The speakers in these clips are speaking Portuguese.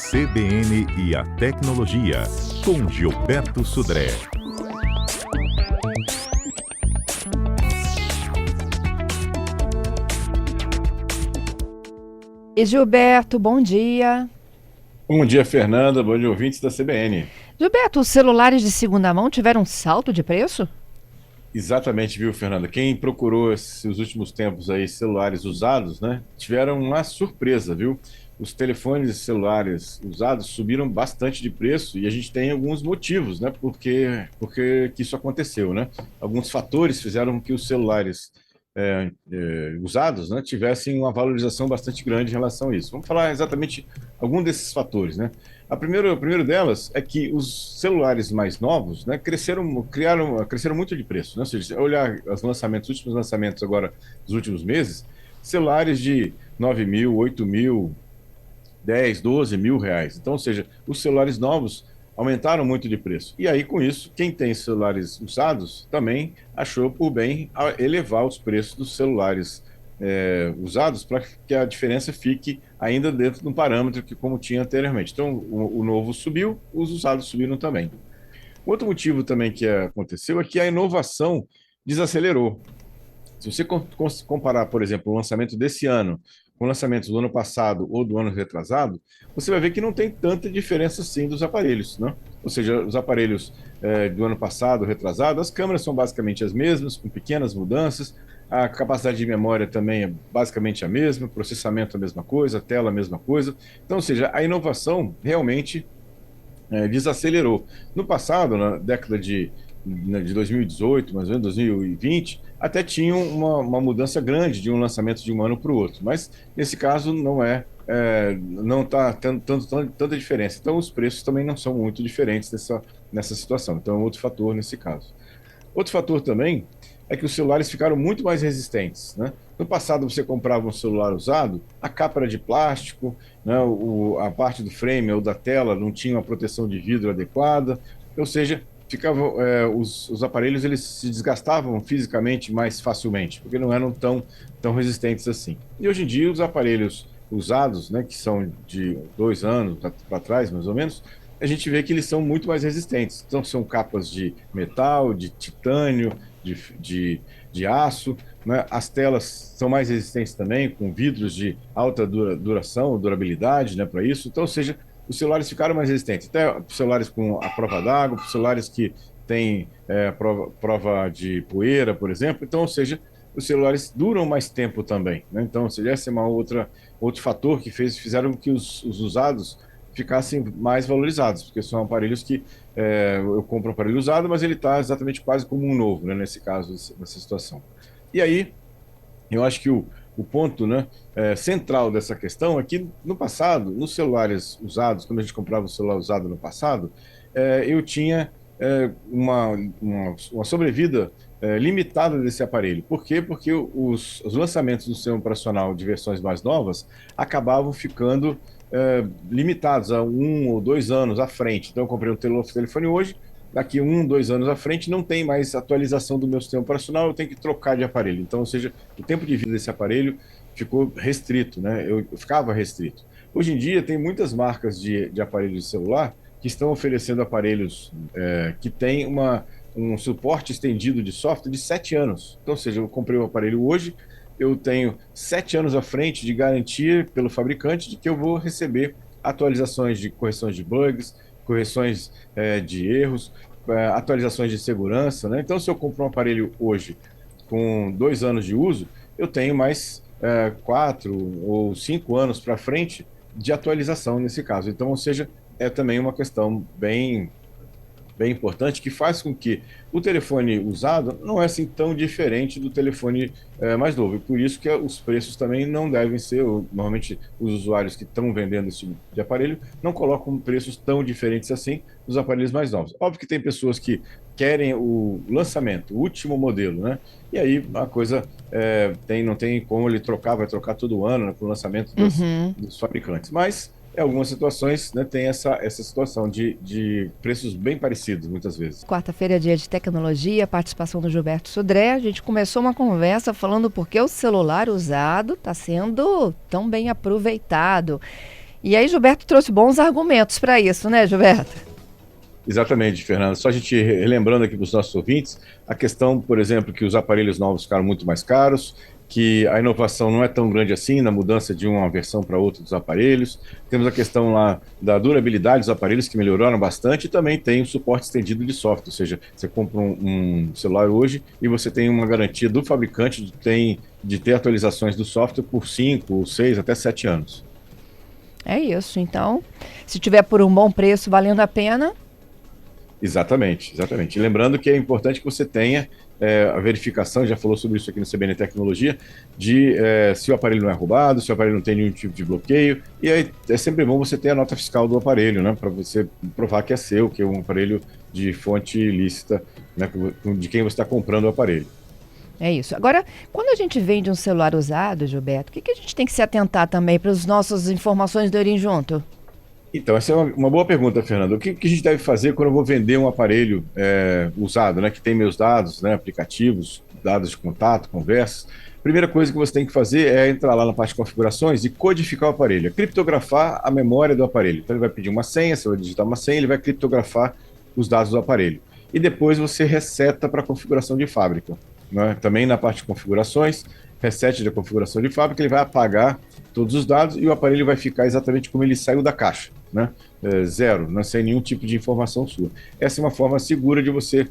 CBN e a Tecnologia, com Gilberto Sudré. E Gilberto, bom dia. Bom dia, Fernanda. Bom dia, ouvintes da CBN. Gilberto, os celulares de segunda mão tiveram um salto de preço? Exatamente, viu, Fernanda? Quem procurou esses últimos tempos aí celulares usados, né, tiveram uma surpresa, viu? Os telefones celulares usados subiram bastante de preço e a gente tem alguns motivos, né, porque que isso aconteceu, né? Alguns fatores fizeram com que os celulares usados, né, tivessem uma valorização bastante grande em relação a isso. Vamos falar exatamente algum desses fatores, né? O primeiro delas é que os celulares mais novos, né, cresceram muito de preço, né? Ou seja, se olhar os últimos lançamentos agora dos últimos meses, celulares de 9 mil, 8 mil, 10, 12 mil reais. Então, ou seja, os celulares novos aumentaram muito de preço. E aí, com isso, quem tem celulares usados também achou por bem elevar os preços dos celulares usados para que a diferença fique ainda dentro de um parâmetro que como tinha anteriormente. Então, o novo subiu, os usados subiram também. Outro motivo também que aconteceu é que a inovação desacelerou. Se você comparar, por exemplo, o lançamento desse ano com lançamentos do ano passado ou do ano retrasado, você vai ver que não tem tanta diferença assim dos aparelhos, né? Ou seja, os aparelhos do ano passado, retrasado, as câmeras são basicamente as mesmas, com pequenas mudanças, a capacidade de memória também é basicamente a mesma, processamento a mesma coisa, a tela a mesma coisa. Então, ou seja, a inovação realmente desacelerou. No passado, na década de 2018, mais ou menos 2020, até tinha uma mudança grande de um lançamento de um ano para o outro, mas nesse caso não está tendo tanta diferença. Então os preços também não são muito diferentes nessa situação. Então é outro fator nesse caso. Outro fator também é que os celulares ficaram muito mais resistentes, né? No passado, você comprava um celular usado, a capa era de plástico, né? A parte do frame ou da tela não tinha uma proteção de vidro adequada, ou seja, os aparelhos eles se desgastavam fisicamente mais facilmente, porque não eram tão resistentes assim. E hoje em dia, os aparelhos usados, né, que são de 2 anos para trás, mais ou menos, a gente vê que eles são muito mais resistentes. Então, são capas de metal, de titânio, de aço, né? As telas são mais resistentes também, com vidros de alta duração, durabilidade, né, para isso. Então, ou seja, os celulares ficaram mais resistentes. Até celulares com a prova d'água, celulares que têm prova de poeira, por exemplo. Então, ou seja, os celulares duram mais tempo também, né? Então, ou seja, esse é outro fator que fizeram com que os usados ficassem mais valorizados, porque são aparelhos que eu compro um aparelho usado, mas ele está exatamente quase como um novo, né, nesse caso, nessa situação. E aí, eu acho que o ponto, né, central dessa questão é que no passado, nos celulares usados, quando a gente comprava um celular usado no passado, eu tinha uma sobrevida limitada desse aparelho. Por quê? Porque os lançamentos do sistema operacional de versões mais novas acabavam ficando limitados a 1 ou 2 anos à frente. Então, eu comprei um telefone hoje, daqui 1, 2 anos à frente não tem mais atualização do meu sistema operacional, eu tenho que trocar de aparelho. Então, ou seja, o tempo de vida desse aparelho ficou restrito, né? Eu ficava restrito. Hoje em dia, tem muitas marcas de aparelhos de celular que estão oferecendo aparelhos que têm um suporte estendido de software de 7 anos. Então, ou seja, eu comprei o aparelho hoje, eu tenho 7 anos à frente de garantia pelo fabricante de que eu vou receber atualizações de correções de bugs, correções de erros, atualizações de segurança, né? Então, se eu compro um aparelho hoje com 2 anos de uso, eu tenho mais 4 ou 5 anos para frente de atualização nesse caso. Então, ou seja, é também uma questão bem importante, que faz com que o telefone usado não é assim tão diferente do telefone mais novo. E por isso que os preços também não devem ser, normalmente os usuários que estão vendendo esse tipo de aparelho não colocam preços tão diferentes assim dos aparelhos mais novos. Óbvio que tem pessoas que querem o lançamento, o último modelo, né? E aí a coisa não tem como ele vai trocar todo ano, né, com o lançamento dos fabricantes. Mas em algumas situações, né, tem essa situação de preços bem parecidos, muitas vezes. Quarta-feira é dia de tecnologia, participação do Gilberto Sudré. A gente começou uma conversa falando por que o celular usado está sendo tão bem aproveitado. E aí, Gilberto trouxe bons argumentos para isso, né, Gilberto? Exatamente, Fernando. Só a gente relembrando aqui para os nossos ouvintes, a questão, por exemplo, que os aparelhos novos ficaram muito mais caros, que a inovação não é tão grande assim na mudança de uma versão para outra dos aparelhos. Temos a questão lá da durabilidade dos aparelhos, que melhoraram bastante, e também tem o suporte estendido de software, ou seja, você compra um celular hoje e você tem uma garantia do fabricante de ter atualizações do software por 5, 6, até 7 anos. É isso. Então, se tiver por um bom preço, valendo a pena. Exatamente, exatamente. E lembrando que é importante que você tenha a verificação, já falou sobre isso aqui no CBN Tecnologia, de se o aparelho não é roubado, se o aparelho não tem nenhum tipo de bloqueio, e aí é sempre bom você ter a nota fiscal do aparelho, né, para você provar que é seu, que é um aparelho de fonte lícita, né, de quem você está comprando o aparelho. É isso. Agora, quando a gente vende um celular usado, Gilberto, o que a gente tem que se atentar também para as nossas informações do irem junto? Então, essa é uma boa pergunta, Fernando. O que a gente deve fazer quando eu vou vender um aparelho usado, né, que tem meus dados, né, aplicativos, dados de contato, conversas? Primeira coisa que você tem que fazer é entrar lá na parte de configurações e codificar o aparelho, criptografar a memória do aparelho. Então, ele vai pedir uma senha, você vai digitar uma senha, ele vai criptografar os dados do aparelho. E depois você reseta para a configuração de fábrica, né? Também na parte de configurações, reset da configuração de fábrica, ele vai apagar todos os dados e o aparelho vai ficar exatamente como ele saiu da caixa, né? Zero, não sem nenhum tipo de informação sua. Essa é uma forma segura de você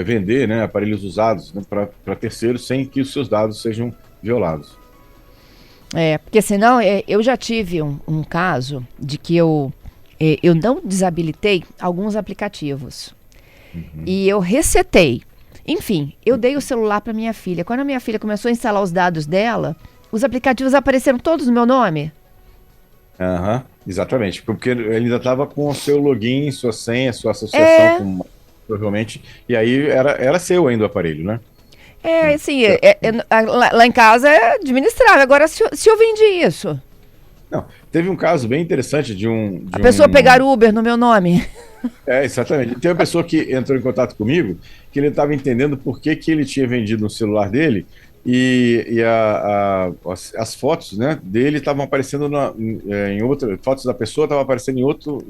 vender, né, aparelhos usados, né, para terceiros sem que os seus dados sejam violados. Porque senão eu já tive um caso de que eu não desabilitei alguns aplicativos. E eu resetei. Enfim, eu dei o celular para minha filha. Quando a minha filha começou a instalar os dados dela, os aplicativos apareceram todos no meu nome. Exatamente, porque ele ainda estava com o seu login, sua senha, sua associação, provavelmente, e aí era seu ainda o aparelho, né? Assim, lá em casa é administrável. Agora, se eu vendi isso? Não, teve um caso bem interessante a pessoa pegar Uber no meu nome. Exatamente. Tem uma pessoa que entrou em contato comigo que ele estava entendendo por que ele tinha vendido um celular dele e as fotos, né, dele estavam aparecendo em outra, fotos da pessoa estavam aparecendo em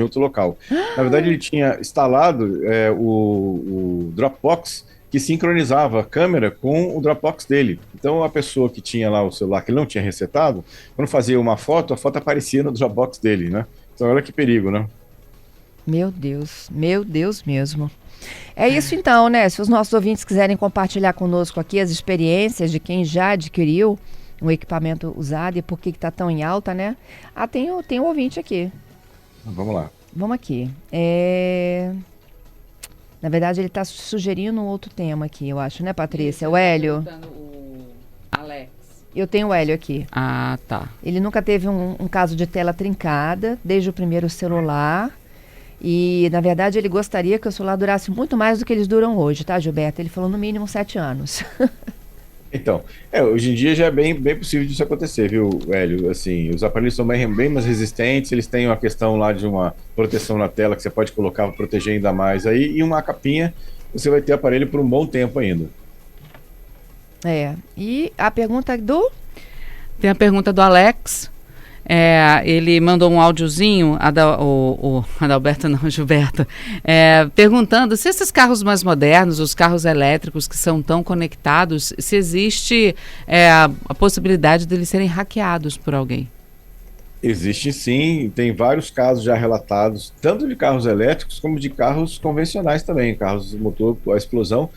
outro local. Na verdade, ele tinha instalado o Dropbox que sincronizava a câmera com o Dropbox dele. Então, a pessoa que tinha lá o celular que ele não tinha resetado, quando fazia uma foto, a foto aparecia no Dropbox dele, né? Então, olha que perigo, né? Meu Deus mesmo. É isso então, né? Se os nossos ouvintes quiserem compartilhar conosco aqui as experiências de quem já adquiriu um equipamento usado e por que está tão em alta, né? Tem um ouvinte aqui. Vamos lá. Vamos aqui. Na verdade, ele está sugerindo um outro tema aqui, eu acho, né, Patrícia? O Hélio. O Alex. Eu tenho o Hélio aqui. Ah, tá. Ele nunca teve um caso de tela trincada, desde o primeiro celular. E, na verdade, ele gostaria que o celular durasse muito mais do que eles duram hoje, tá, Gilberto? Ele falou no mínimo 7 anos. Então, hoje em dia já é bem possível disso acontecer, viu, Hélio? Assim, os aparelhos são bem mais resistentes, eles têm uma questão lá de uma proteção na tela que você pode colocar para proteger ainda mais aí, e uma capinha, você vai ter aparelho por um bom tempo ainda. E a pergunta Tem a pergunta do Alex. Ele mandou um áudiozinho, o Adalberto não, Gilberto, perguntando se esses carros mais modernos, os carros elétricos que são tão conectados, se existe a possibilidade de eles serem hackeados por alguém. Existe sim, tem vários casos já relatados, tanto de carros elétricos como de carros convencionais também, carros motor a explosão,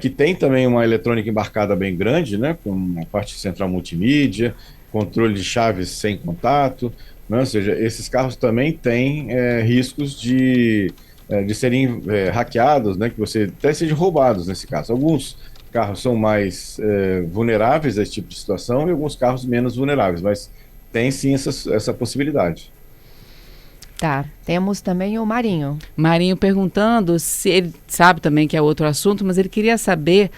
que tem também uma eletrônica embarcada bem grande, né, com uma parte central multimídia, controle de chaves sem contato, né? Ou seja, esses carros também têm riscos de serem hackeados, né? Que você até sejam roubados nesse caso. Alguns carros são mais vulneráveis a esse tipo de situação e alguns carros menos vulneráveis, mas tem sim essa possibilidade. Tá, temos também o Marinho. Marinho perguntando se ele sabe também que é outro assunto, mas ele queria saber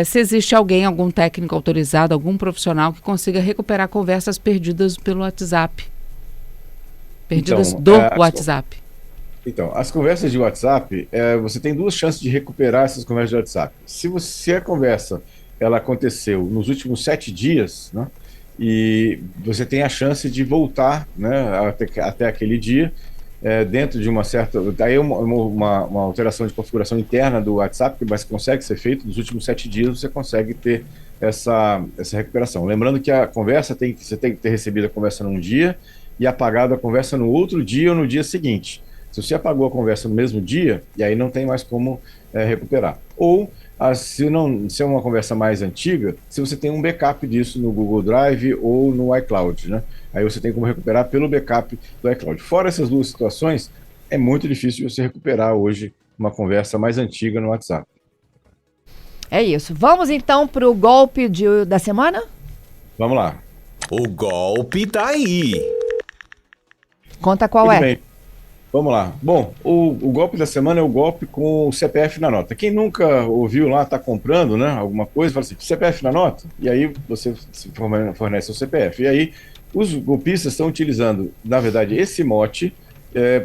se existe algum técnico autorizado, algum profissional que consiga recuperar conversas perdidas pelo WhatsApp. WhatsApp. Então, as conversas de WhatsApp, você tem 2 chances de recuperar essas conversas de WhatsApp. Se a conversa ela aconteceu nos últimos 7 dias, né? e você tem a chance de voltar, né, até aquele dia, dentro de uma certa... Daí uma alteração de configuração interna do WhatsApp, mas consegue ser feito nos últimos 7 dias, você consegue ter essa recuperação. Lembrando que a conversa você tem que ter recebido a conversa num dia e apagado a conversa no outro dia ou no dia seguinte. Se você apagou a conversa no mesmo dia, e aí não tem mais como recuperar. Ou, se é uma conversa mais antiga, se você tem um backup disso no Google Drive ou no iCloud, né? Aí você tem como recuperar pelo backup do iCloud. Fora essas duas situações, é muito difícil você recuperar hoje uma conversa mais antiga no WhatsApp. É isso. Vamos então para o golpe da semana? Vamos lá. O golpe tá aí. Conta qual Muito é. bem. Vamos lá. Bom, o golpe da semana é o golpe com o CPF na nota. Quem nunca ouviu lá, está comprando, né, alguma coisa, fala assim, CPF na nota? E aí você fornece o CPF. E aí os golpistas estão utilizando, na verdade, esse mote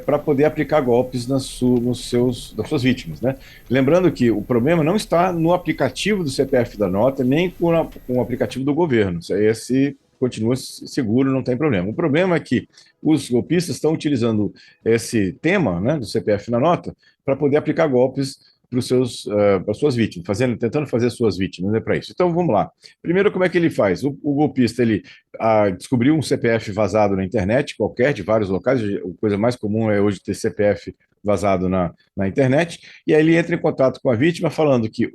para poder aplicar golpes das suas vítimas, né? Lembrando que o problema não está no aplicativo do CPF da nota, nem com o aplicativo do governo. Esse continua seguro, não tem problema. O problema é que os golpistas estão utilizando esse tema, né, do CPF na nota para poder aplicar golpes para as suas vítimas, tentando fazer suas vítimas, né, para isso. Então, vamos lá. Primeiro, como é que ele faz? O golpista, ele descobriu um CPF vazado na internet, qualquer, de vários locais. A coisa mais comum é hoje ter CPF vazado na internet, e aí ele entra em contato com a vítima falando que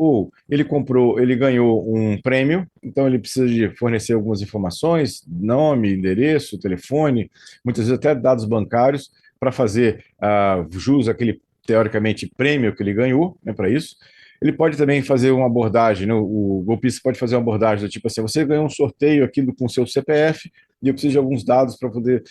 ele ganhou um prêmio, então ele precisa de fornecer algumas informações, nome, endereço, telefone, muitas vezes até dados bancários, para fazer jus àquele, teoricamente, prêmio que ele ganhou, né, para isso. Ele pode também fazer uma abordagem, né, o golpista pode fazer uma abordagem do tipo assim, você ganhou um sorteio aqui com o seu CPF, e eu preciso de alguns dados para poder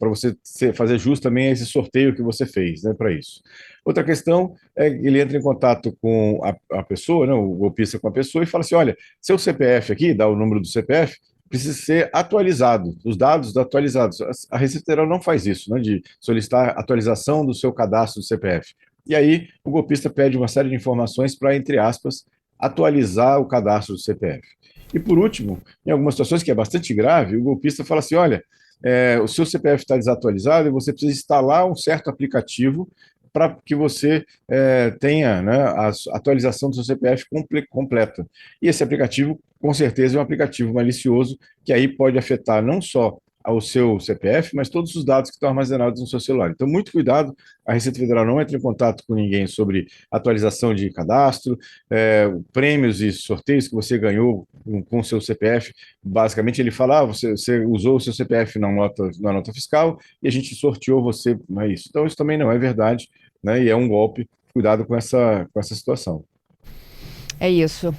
para você fazer jus também a esse sorteio que você fez, né, para isso. Outra questão é que ele entra em contato com a pessoa, né, o golpista com a pessoa, e fala assim, olha, seu CPF aqui, dá o número do CPF, precisa ser atualizado, os dados atualizados. A Receita Federal não faz isso, né, de solicitar atualização do seu cadastro do CPF. E aí o golpista pede uma série de informações para, entre aspas, atualizar o cadastro do CPF. E por último, em algumas situações que é bastante grave, o golpista fala assim, olha, o seu CPF está desatualizado e você precisa instalar um certo aplicativo para que você tenha, né, a atualização do seu CPF completa. E esse aplicativo, com certeza, é um aplicativo malicioso que aí pode afetar não só ao seu CPF, mas todos os dados que estão armazenados no seu celular. Então, muito cuidado, a Receita Federal não entra em contato com ninguém sobre atualização de cadastro, prêmios e sorteios que você ganhou com o seu CPF. Basicamente, ele fala, você usou o seu CPF na nota fiscal e a gente sorteou você, não é isso. Então, isso também não é verdade, né, e é um golpe. Cuidado com essa situação. É isso.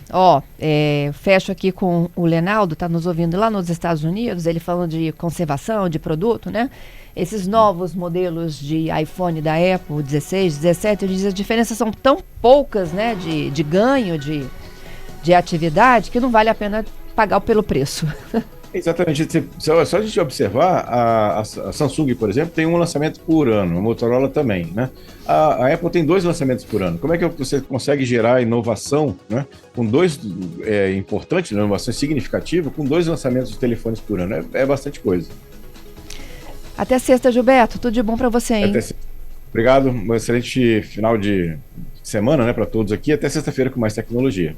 Fecho aqui com o Lenaldo, está nos ouvindo lá nos Estados Unidos, ele falando de conservação de produto, né? Esses novos modelos de iPhone da Apple, 16, 17, ele diz que as diferenças são tão poucas, né, de ganho, de atividade, que não vale a pena pagar pelo preço. Exatamente. Só a gente observar, a Samsung, por exemplo, tem um lançamento por ano, a Motorola também, né? A Apple tem 2 lançamentos por ano. Como é que você consegue gerar inovação, né? Com 2, importante, inovação significativa, com 2 lançamentos de telefones por ano? É bastante coisa. Até sexta, Gilberto. Tudo de bom para você, hein? Até sexta. Obrigado. Um excelente final de semana, né, para todos aqui. Até sexta-feira com mais tecnologia.